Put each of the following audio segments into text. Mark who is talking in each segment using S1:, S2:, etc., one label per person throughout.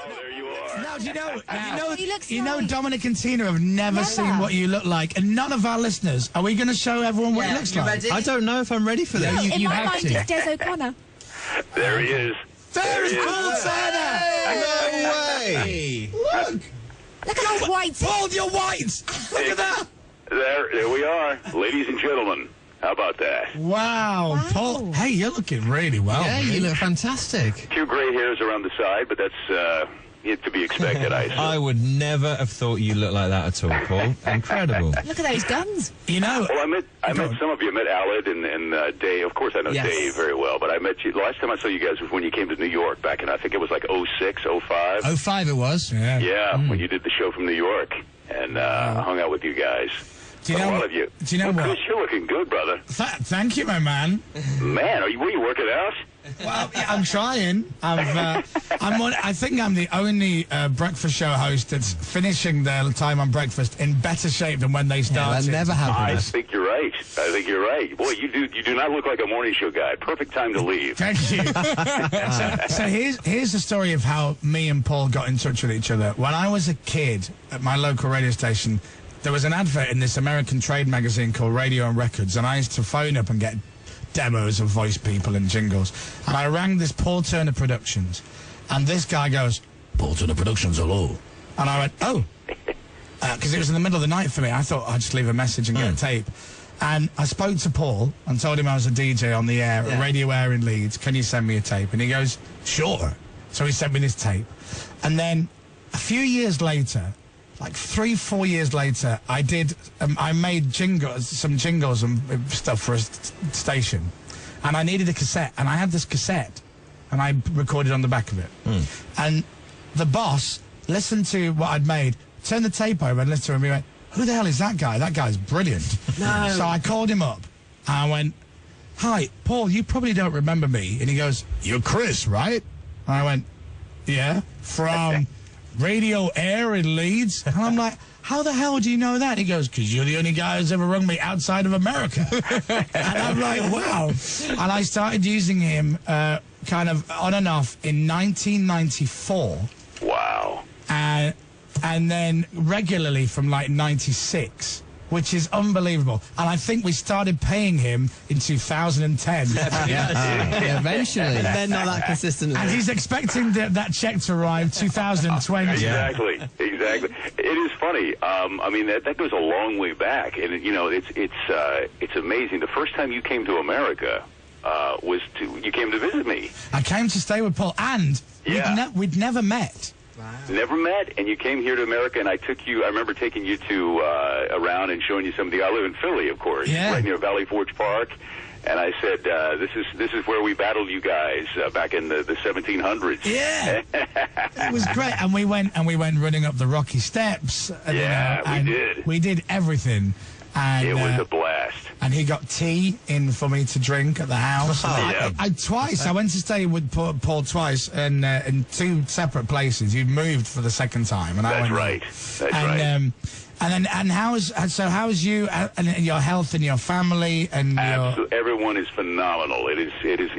S1: there you are.
S2: Now, do you know,
S3: He looks
S2: Dominic and Tina have never seen what you look like, and none of our listeners. Are we going to show everyone what he looks like?
S4: Ready?
S5: I don't know if I'm ready for this.
S3: In my mind, it's Des O'Connor.
S1: There he is.
S2: There is Paul Turner!
S5: No way!
S2: Look!
S3: Look at those whites.
S2: Paul, you're white! Look at that!
S1: There we are. Ladies and gentlemen, how about that?
S2: Wow, Paul. Hey, you're looking really well.
S5: Yeah, you look fantastic.
S1: 2 gray hairs around the side, but that's to be expected, I assume.
S5: I would never have thought you looked like that at all, Paul. Incredible.
S3: Look at those guns.
S2: You know...
S1: Well, I met some of you. I met Aled and Dave. Of course, I know Dave very well, but I met you... The last time I saw you guys was when you came to New York back in, I think it was like 06, 05.
S2: 05 it was. Yeah.
S1: Yeah, when you did the show from New York, and I hung out with you guys.
S2: Do you know
S1: all of you.
S2: Do you know what?
S1: Chris, you're looking good, brother.
S2: Thank you, my man.
S1: Man, were you working out?
S2: Well, yeah, I'm trying. I think I'm the only breakfast show host that's finishing their time on breakfast in better shape than when they started.
S5: That never happened.
S1: I think you're right. Boy, you do not look like a morning show guy. Perfect time to leave.
S2: Thank you. so here's the story of how me and Paul got in touch with each other. When I was a kid at my local radio station, there was an advert in this American trade magazine called Radio and Records, and I used to phone up and get demos of voice people and jingles. And I rang this Paul Turner Productions, and this guy goes, Paul Turner Productions, hello. And I went, oh. Because it was in the middle of the night for me. I thought I'd just leave a message and get a tape. And I spoke to Paul and told him I was a DJ on the air, at Radio Air in Leeds. Can you send me a tape? And he goes, sure. So he sent me this tape. And then a few years later, like 3-4 years later, I made some jingles and stuff for a station, and I needed a cassette, and I had this cassette, and I recorded on the back of it. And the boss listened to what I'd made, turned the tape over and listened to him, and he went, who the hell is that guy? That guy's brilliant. No. So I called him up, and I went, hi, Paul, you probably don't remember me. And he goes, you're Chris, right? And I went, yeah, from... Radio Air in Leeds. And I'm like, how the hell do you know that? He goes, because you're the only guy who's ever rung me outside of America. And I'm like, wow. And I started using him kind of on and off in 1994.
S1: Wow.
S2: And then regularly from like 96. Which is unbelievable. And I think we started paying him in 2010.
S5: Yeah, eventually. They're not that consistent.
S2: And he's expecting that check to arrive 2020.
S1: Exactly. It is funny. I mean, that goes a long way back. And, you know, it's amazing. The first time you came to America you came to visit me.
S2: I came to stay with Paul, and we'd never met.
S1: Wow. Never met, and you came here to America, and I remember taking you to around and showing you some of I live in Philly, of course, right near Valley Forge Park, and I said, this is where we battled you guys back in the 1700s.
S2: Yeah. It was great, and we went running up the rocky steps. And, we did everything. And,
S1: it was a blast.
S2: And he got tea in for me to drink at the house. I went to stay with Paul twice in 2 separate places. You'd moved for the second time, and I went.
S1: That's right.
S2: And how's you and your health and your family and
S1: everyone is phenomenal. It is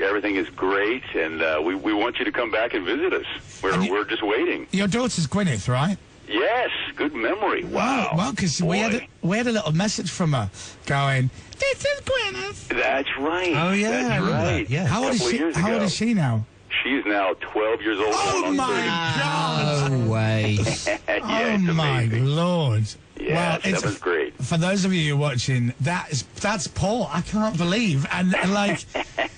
S1: everything is great, and we want you to come back and visit us. We're just waiting.
S2: Your daughter's Gwyneth, right?
S1: Yes, good memory. Wow.
S2: Well, because we had a little message from her going, "This is Gwyneth."
S1: That's right.
S5: Oh yeah,
S1: that's right.
S5: Yeah.
S2: How old is she now?
S1: She's now 12 years old.
S2: Oh my God!
S5: No way.
S1: Yeah,
S2: oh my Lord!
S1: Yeah, that was great.
S2: For those of you watching, that's Paul. I can't believe, and like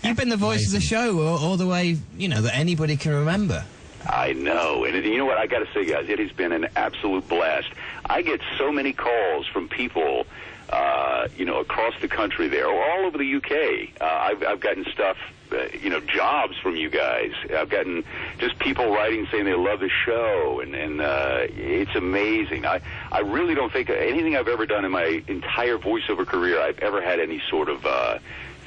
S5: you've been the voice of the show all the way, that anybody can remember.
S1: I know, and you know what? I got to say, guys, it has been an absolute blast. I get so many calls from people, across the country there, or all over the UK. I've gotten stuff, jobs from you guys. I've gotten just people writing saying they love the show, and it's amazing. I really don't think anything I've ever done in my entire voiceover career I've ever had any sort of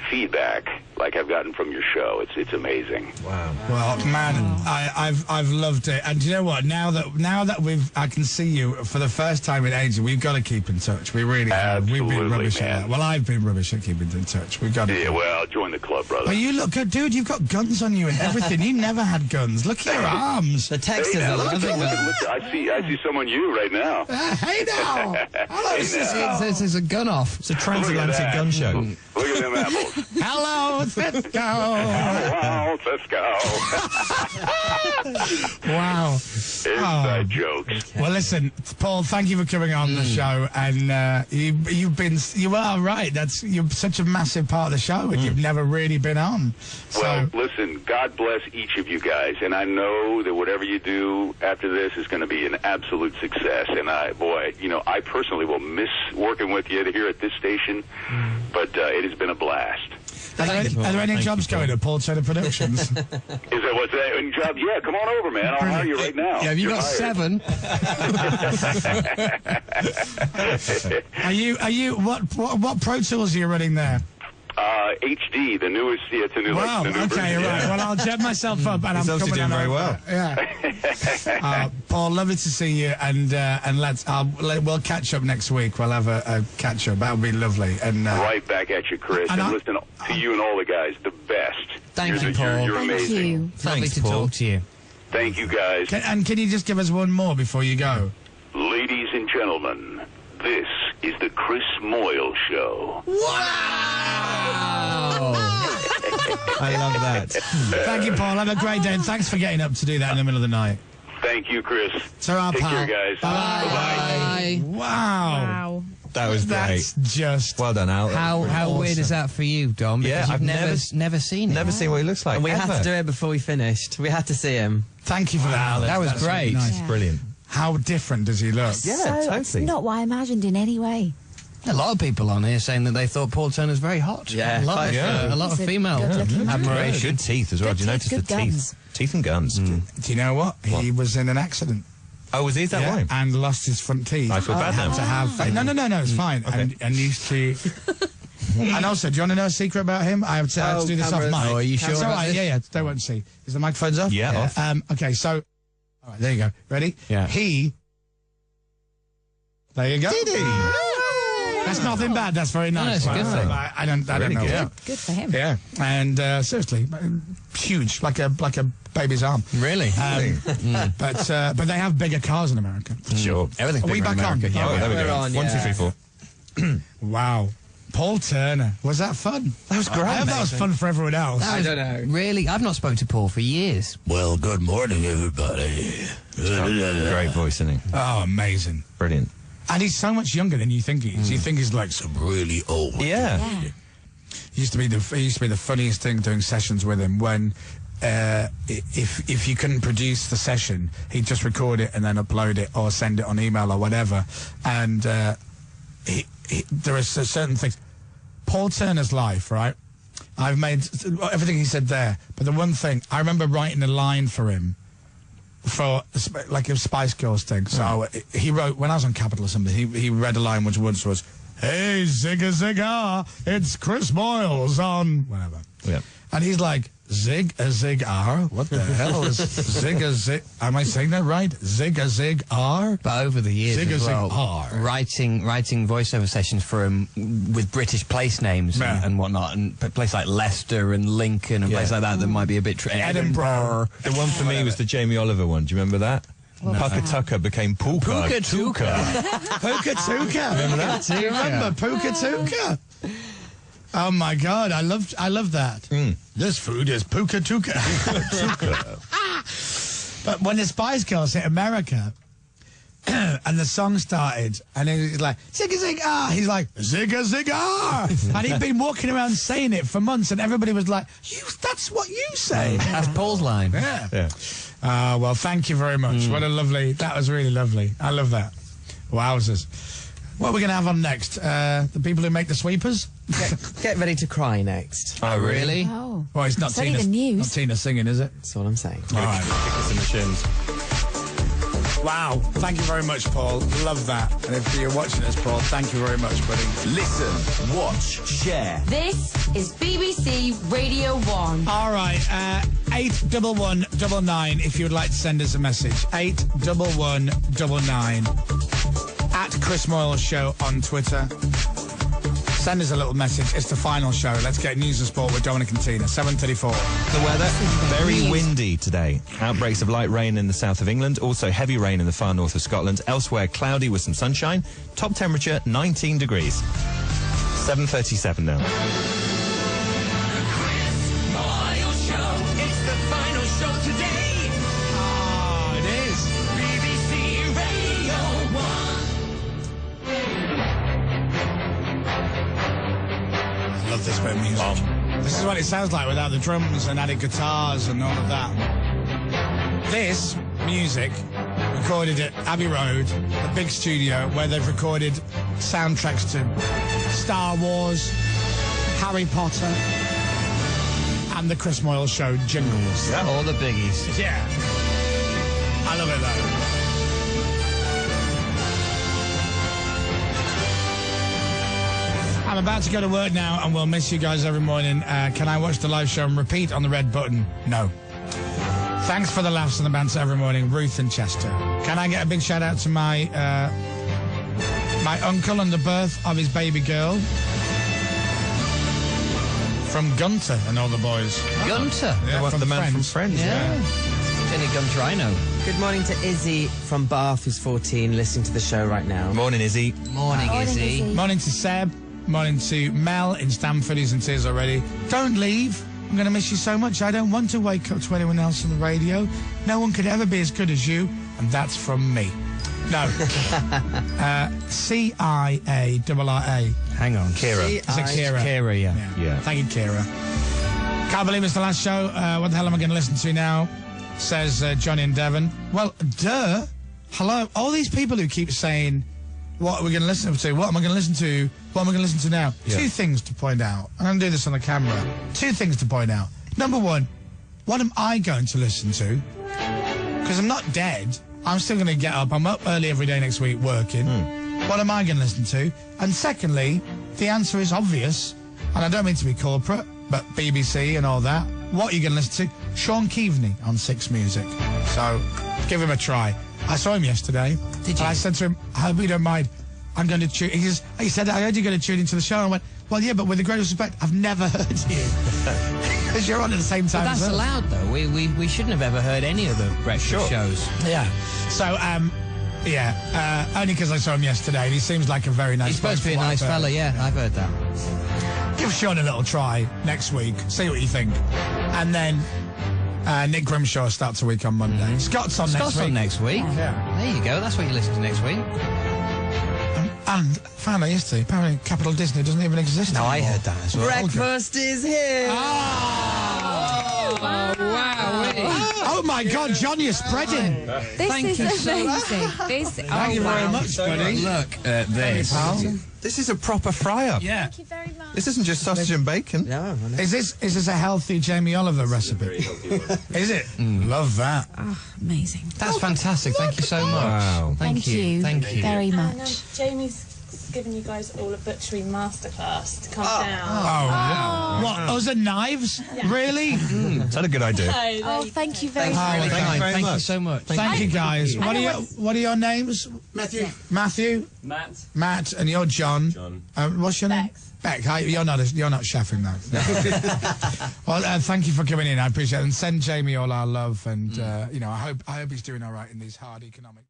S1: feedback like I've gotten from your show. It's amazing.
S4: Wow.
S2: Well, man, I've loved it. And do you know what? Now that I can see you for the first time in ages, we've got to keep in touch. We really have. We've been rubbish at that. Well, I've been rubbish at keeping in touch. We've got to.
S1: Yeah, well, join the club, brother.
S2: But you look good, dude. You've got guns on you and everything. You never had guns. Look at your arms.
S5: The texters
S1: Hey, now,
S5: are
S1: look,
S5: loving that.
S1: look, I see someone you right now.
S2: Hey now. Hello,
S1: Hey,
S2: sister.
S1: now.
S5: There's a gun off.
S4: It's a transatlantic
S1: that.
S4: gun show.
S1: Look at them apples.
S2: Hello, Cisco.
S1: Wow, let's go.
S2: Wow.
S1: Inside jokes.
S2: Well, listen, Paul, thank you for coming on the show, and you are right. You're such a massive part of the show, and you've never really been on.
S1: Well,
S2: So,
S1: listen, God bless each of you guys, and I know that whatever you do after this is going to be an absolute success. And I personally will miss working with you here at this station, but it has been a blast.
S2: are there any jobs going at Paul Turner Productions?
S1: Is that what's that? Any job? Yeah, come on over, man. I'll hire you right now.
S5: Yeah, have you
S1: You're
S5: got
S1: hired.
S5: 7?
S2: Are you what Pro Tools are you running there?
S1: HD, the newest. Yeah, it's a new.
S2: Wow.
S1: the new
S2: Okay.
S1: version.
S2: Right. Well, I'll jet myself up, and
S4: He's
S2: I'm
S4: obviously
S2: coming
S4: doing
S2: on
S4: very
S2: over.
S4: well.
S2: Yeah. Paul, lovely to see you, and we'll catch up next week. We'll have a catch up. That'll be lovely. And
S1: Right back at you, Chris.
S2: And
S1: And,
S2: I-
S1: listen to you and all the guys. The best.
S5: Thank
S1: You're
S5: you,
S1: the-
S5: Paul.
S1: You're
S3: Thank
S1: amazing.
S3: you.
S5: Lovely
S4: Thanks,
S5: to
S4: Paul.
S5: talk to you.
S1: Thank you, guys.
S2: can you just give us one more before you go?
S1: Ladies and gentlemen, this is the Chris Moyles Show.
S4: I love that.
S2: Thank you, Paul. Have a great day, and thanks for getting up to do that in the middle of the night.
S1: Thank you, Chris.
S2: Ta-ra,
S1: Take
S2: pal.
S1: care, guys.
S2: Bye.
S5: Bye.
S2: Wow.
S3: Wow.
S4: That was great.
S2: That's just...
S4: Well done, Al.
S5: How weird is that for you, Dom?
S4: Yeah,
S5: Because you've
S4: I've
S5: never seen it.
S4: Never seen what he looks like.
S6: And we had
S4: ever.
S6: to do it before we finished. We had to see him.
S2: Thank you for that, Alex.
S5: That was
S2: That's really
S5: great.
S2: nice.
S3: Yeah.
S4: Brilliant.
S2: How different does he look?
S4: Yeah,
S3: So it's
S4: totally.
S3: not what I imagined in any way.
S5: A lot of people on here saying that they thought Paul Turner's very hot.
S6: Yeah,
S5: a lot,
S4: yeah.
S5: a lot of
S3: He's a
S5: female
S3: good-looking man.
S5: admiration.
S4: Good teeth as well.
S3: Good
S4: Do you notice
S3: teeth,
S4: the
S3: good
S4: teeth?
S3: guns.
S4: Teeth and guns.
S2: Do you know what? He was in an accident.
S4: Oh, was he? Is that
S2: Yeah,
S4: why?
S2: and lost his front teeth.
S4: I feel bad
S2: Had
S4: now.
S2: to have... No, it's fine.
S4: Okay.
S2: And used to... And also, do you want to know a secret about him? I have to do this off
S6: cameras.
S2: mic.
S5: Oh, are you sure
S2: It's all
S5: about
S2: right.
S5: this?
S2: Yeah. They won't see. Is the microphone's off?
S4: Yeah, off.
S2: Okay, so... All right, there you go. Ready?
S5: Yeah.
S2: There you go. That's nothing bad. That's very nice.
S5: it's a good thing.
S2: I don't
S4: Really
S2: know.
S4: good.
S2: Yeah.
S3: Good for him.
S2: Yeah. And seriously, huge, like a baby's arm.
S5: Really?
S2: But they have bigger cars in America.
S4: Sure.
S5: Everything's
S2: Are we
S5: bigger in
S2: back on?
S5: America. Yeah,
S4: Oh, there we
S6: We're
S4: go.
S6: on,
S4: 1, 2,
S6: yeah.
S4: 3, 4.
S2: Wow. Paul Turner. Was that fun?
S4: That was great.
S2: I hope that was fun for everyone else.
S6: I don't know.
S5: Really? I've not spoken to Paul for years.
S7: Well, good morning, everybody.
S4: Great voice, isn't he?
S2: Oh, amazing.
S4: Brilliant.
S2: And he's so much younger than you think he is. You think he's like some...
S7: Really old.
S4: Yeah.
S3: Yeah.
S2: He used to be the funniest thing doing sessions with him when if you couldn't produce the session, he'd just record it and then upload it or send it on email or whatever. And there are certain things. Paul Turner's life, right? I've made everything he said there, but the one thing I remember writing a line for him for like a Spice Girls thing. So he wrote when I was on Capitol or something. He read a line which once was, "Hey, Zigga Zigga, it's Chris Moyles on whatever."
S4: Yeah.
S2: And he's like, Zig-a-zig-r? What the hell is Zig-a-zig? Am I saying that right? Zig-a-zig-r?
S5: But over the years as well,
S2: Zig-a-zig-r.
S5: writing voiceover sessions for him with British place names
S2: Yeah.
S5: and whatnot, and places like Leicester and Lincoln and places like that might be a bit...
S2: Edinburgh.
S4: The one for me was the Jamie Oliver one. Do you remember that? Puka Tucker became Puka
S5: Tuka.
S2: Puka Tuka. Remember that? Do you remember Puka Tuka? Oh my God, I love that. This food is Puka Tuka. But when the Spice Girls hit America and the song started and he's like, Zigga Zig ah, he's like, Zigga Zig ah. And he'd been walking around saying it for months and everybody was like, that's what you say.
S5: That's Paul's line.
S2: Yeah.
S4: Yeah.
S2: Well, thank you very much. What a lovely, that was really lovely. I love that. Wowzers. What are we going to have on next? The people who make the sweepers?
S6: Get ready to cry next.
S4: Oh, really?
S3: Oh.
S2: Well, it's not
S3: It's only
S2: Tina.
S3: the news.
S2: Not Tina singing, is it?
S6: That's all I'm saying.
S2: All right.
S4: Kick us in the shins.
S2: Wow. Thank you very much, Paul. Love that. And if you're watching us, Paul, thank you very much, buddy.
S8: Listen, watch, share.
S9: This is BBC Radio 1.
S2: All right. 81199 if you would like to send us a message. 81199. At Chris Moyles Show on Twitter. Send us a little message. It's the final show. Let's get news and sport with Dominic and Tina. 7:34.
S4: The weather, very windy today. Outbreaks of light rain in the south of England, also heavy rain in the far north of Scotland. Elsewhere, cloudy with some sunshine. Top temperature, 19 degrees. 7:37 now.
S2: This bit of music. This is what it sounds like without the drums and added guitars and all of that. This music recorded at Abbey Road, the big studio where they've recorded soundtracks to Star Wars, Harry Potter, and the Chris Moyles Show jingles.
S5: Yeah. All the biggies.
S2: Yeah. I love it though. I'm about to go to work now and we'll miss you guys every morning. Can I watch the live show and repeat on the red button? No. Thanks for the laughs and the banter every morning, Ruth and Chester. Can I get a big shout out to my uncle on the birth of his baby girl? From Gunter and all the boys.
S5: Gunter?
S2: Yeah,
S4: the man from Friends.
S5: Yeah. Jenny Gunter, I know.
S6: Good morning to Izzy from Bath, who's 14, listening to the show right now.
S4: Morning, Izzy.
S5: Morning, Izzy.
S2: Morning to Seb. Morning to Mel in Stamford, who's in tears already. Don't leave. I'm going to miss you so much. I don't want to wake up to anyone else on the radio. No one could ever be as good as you. And that's from me. No. C-I-A-R-R-A.
S5: Hang on.
S4: Kira.
S2: Is it Kira?
S5: Kira, yeah.
S2: Thank you, Kira. Can't believe it's the last show. What the hell am I going to listen to now? Says Johnny and Devon. Well, duh. Hello. All these people who keep saying, what are we going to listen to? What am I going to listen to? What am I going to listen to now?
S4: Yeah.
S2: Two things to point out. I'm going to do this on the camera. Two things to point out. Number one, what am I going to listen to? Because I'm not dead. I'm still going to get up. I'm up early every day next week working. What am I going to listen to? And secondly, the answer is obvious. And I don't mean to be corporate, but BBC and all that. What are you going to listen to? Sean Keaveney on Six Music. So give him a try. I saw him yesterday.
S5: Did you?
S2: And I said to him, I hope you don't mind. I'm going to tune. He said, I heard you're going to tune into the show. And I went, well, yeah, but with the greatest respect, I've never heard you. Because you're on at the same time.
S5: But that's
S2: as us.
S5: allowed, though. We shouldn't have ever heard any of the breakfast shows.
S2: Yeah. So, only because I saw him yesterday. And he seems like a very nice
S5: He's supposed to be a nice fella, yeah. I've heard that.
S2: Give Sean a little try next week. See what you think. And then Nick Grimshaw starts a week on Monday. Scott's on
S5: Scott's on next week.
S2: Yeah.
S5: There you go. That's what you listen to next week.
S2: And found out yesterday, apparently Capital Disney doesn't even exist
S5: No,
S2: anymore.
S5: I heard that as well.
S6: Breakfast is here!
S2: Oh,
S5: wow.
S2: oh my God, John, you're spreading.
S3: This is amazing.
S2: Thank you very much, buddy.
S5: Look at this.
S4: This is a proper fry-up.
S2: Yeah.
S3: Thank you very much.
S4: This isn't just sausage and bacon.
S6: No,
S2: Is this a healthy Jamie Oliver recipe? Is it? Love that.
S3: Oh, amazing.
S5: That's fantastic. Thank you so much.
S4: Wow.
S5: Thank you. Thank you.
S3: very
S10: And
S3: much.
S10: Jamie's given you guys all a butchery masterclass to come down.
S2: Oh, what? Us and knives? Really?
S4: Is that a good idea?
S3: Oh, thank you very
S2: Oh,
S3: much.
S2: thank
S5: Thank
S4: very
S5: you
S4: much.
S5: so much.
S2: Thank you, guys. What are your names?
S11: Matthew.
S2: Matthew. Matt, and you're John. What's your name? Beck. Hi, you're not chefing though. Well, thank you for coming in. I appreciate it. And send Jamie all our love. And I hope he's doing all right in these hard economic.